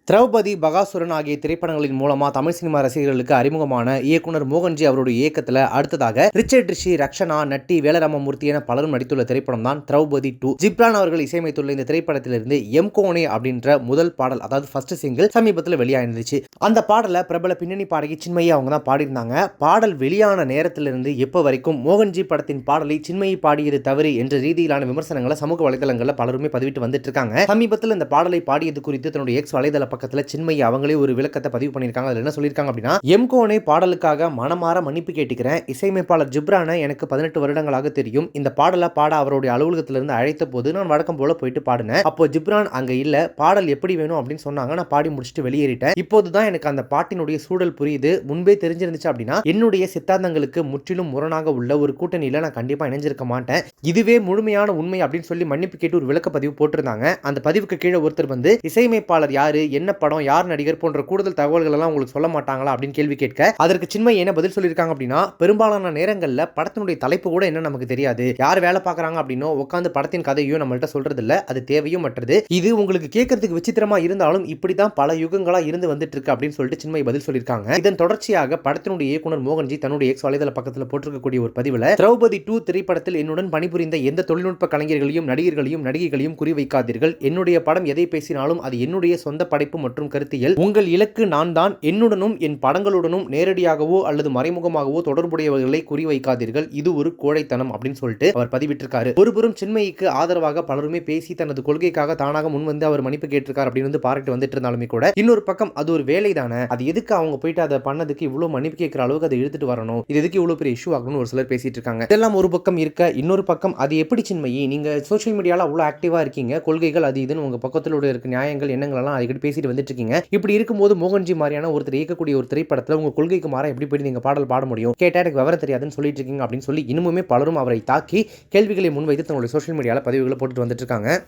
திரௌபதி, பகாசுரன் ஆகிய திரைப்படங்களின் மூலமா தமிழ் சினிமா ரசிகர்களுக்கு அறிமுகமான இயக்குனர் மோகன்ஜி அவருடைய இயக்கத்துல அடுத்ததாக ரிச்சர்ட் ரிஷி, ரக்ஷனா, நட்டி, வேலராமமூர்த்தி என பலரும் நடித்துள்ள திரைப்படம் தான் திரௌபதி 2. ஜிப்ரான் அவர்கள் இசையமைத்துள்ள இந்த திரைப்படத்திலிருந்து எம் கோனே அப்படின்ற முதல் பாடல், அதாவது ஃபர்ஸ்ட் சிங்கிள் சமீபத்தில் வெளியாயிருந்துச்சு. அந்த பாடலை பிரபல பின்னணி பாடகி சின்மயி அவங்க தான் பாடியிருந்தாங்க. பாடல் வெளியான நேரத்திலிருந்து எப்போ வரைக்கும் மோகன்ஜி படத்தின் பாடலை சின்மயி பாடியது தவறு என்ற ரீதியிலான விமர்சனங்களை சமூக வலைதளங்களில் பலருமே பதிவிட்டு வந்துட்டு இருக்காங்க. சமீபத்தில் இந்த பாடலை பாடியது குறித்து தன்னுடைய எக்ஸ் வலைதள பக்கத்துல சின்மயி அவங்களே ஒரு விளக்கத்தை பதிவு பண்ணிருக்காங்க. அதுல என்ன சொல்லிருக்காங்க அப்படின்னா, எம் கோனே பாடலுக்காக மனமாற மன்னிப்பு கேட்டுக்கிறேன். இசையமைப்பாளர் ஜிப்ரானை எனக்கு 18 வருடங்களாக தெரியும். இந்த பாடலை பாட அவருடைய அலுவலகத்திலிருந்து அழைத்த போது நான் வழக்கம் போல போயிட்டு பாடினேன். அப்போ ஜிப்ரான் அங்க இல்ல, பாடல் எப்படி வேணும் அப்படின்னு சொன்னாங்க. நான் பாடி முடிச்சுட்டு வெளியேறிட்டேன். இப்போதுதான் எனக்கு அந்த பாட்டினுடைய சூழல் புரியுது. முன்பே தெரிஞ்சிருந்துச்சு அப்படின்னா என்னுடைய சித்தாந்தங்களுக்கு முற்றிலும் முரணாக உள்ள ஒரு கூட்டணியில நான் கண்டிப்பா இணைஞ்சிருக்க மாட்டேன். இதுவே முழுமையான உண்மை அப்படின்னு சொல்லி மன்னிப்பு கேட்டு ஒரு விளக்க பதிவு போட்டிருந்தாங்க. அந்த பதிவுக்கு கீழே ஒருத்தர் வந்து, இசையமைப்பாளர் யாரு, என்ன படம், யார் நடிகர் போன்ற கூடுதல் தகவல்கள் எல்லாம் உங்களுக்கு சொல்ல மாட்டாங்களா அப்படின்னு கேள்வி கேட்க, அதற்கு சின்மயி என்ன பதில் சொல்லியிருக்காங்க அப்படின்னா, பெரும்பாலான நேரங்கள்ல படத்தினுடைய தலைப்பு கூட என்ன நமக்கு தெரியாது. யார் வேலை பார்க்கறாங்க அப்படின்னோ உட்காந்து படத்தின் கதையும் நம்மள்ட்ட சொல்றது இல்ல. அது தேவையும் மற்றது. இது உங்களுக்கு கேட்கறதுக்கு விசித்திரமா இருந்தாலும் இப்படிதான் பல யுகங்களா இருந்து வந்துட்டு இருக்கு அப்படின்னு சொல்லிட்டு சின்மயி பதில் சொல்லியிருக்காங்க. இதன் தொடர்ச்சியாக படத்தினுடைய இயக்குனர் மோகன்ஜி தன்னுடைய எக்ஸ் வலைதள பக்கத்தில் போட்டிருக்கக்கூடிய ஒரு பதிவுல, திரௌபதி 2 திரைப்படத்தில் என்னுடன் பணிபுரிந்த எந்த தொழில்நுட்ப கலைஞர்களையும் நடிகர்களையும் நடிகைகளையும் குறிவைக்காதீர்கள். என்னுடைய படம் எதை பேசினாலும் அது என்னுடைய சொந்த படைப்பு மற்றும் கருத்தியல். உங்கள் இலக்கு நான் தான். என்னுடனும் என் படங்களுடனும் நேரடியாகவோ அல்லது மறைமுகமாகவோ தொடர்புடையவர்களை குறிவைக்காதீர்கள். இது ஒரு கோழைத்தனம் அப்படின்னு சொல்லிட்டு அவர் பதிவிட்டிருக்காரு. ஒருபுறம் சின்மயிக்கு ஆதரவாக பலருமே பேசி தனது கொள்கைக்காக தானாக முன் வந்து அவர் மன்னிப்பு கேட்டிருக்காரு அப்படின்னு வந்து பாராட்டி வந்துட்டு இருந்தாலுமே கூட, இன்னொரு பக்கம் அது ஒரு வேலை தானே, அது எதுக்கு அவங்க போயிட்டு அதை பண்ணதுக்கு இவ்வளவு மன்னிப்பு கேட்கிற அளவுக்கு அதை இழுத்துட்டு வரணும், இது எதுக்கு இவ்வளவு பெரிய இஷ்யூ ஆகணும்னு ஒரு சிலர் பேசிட்டு இருக்காங்க. இதெல்லாம் ஒரு பக்கம் இருக்க, இன்னொரு பக்கம் அது எப்படி சின்மயி, நீங்க சோஷியல் மீடியால அவ்வளவு ஆக்டிவா இருக்கீங்க, கொள்கைகள் அது இதுன்னு உங்க பக்கத்தில் இருக்க நியாயங்கள் எண்ணங்கள் எல்லாம் அடிக்கடி பேசிட்டு வந்துட்டு இருக்கீங்க. இப்படி இருக்கும்போது மோகன்ஜி மாதிரியான ஒருத்தர் இயக்கக்கூடிய ஒரு திரைப்படத்தில் உங்க கொள்கைக்கு மாற எப்படி போய் நீங்க பாடல் பாட முடியும், கேட்டா எனக்கு விவரம் தெரியாதுன்னு சொல்லிட்டு இருக்கீங்க அப்படின்னு சொல்லி இன்னுமே பலரும் அவரை தாக்கி கேள்விகளை முன்வைத்து தன்னுடைய சோஷியல் மீடியால பதிவுகளை போட்டுட்டு வந்துட்டு இருக்காங்க.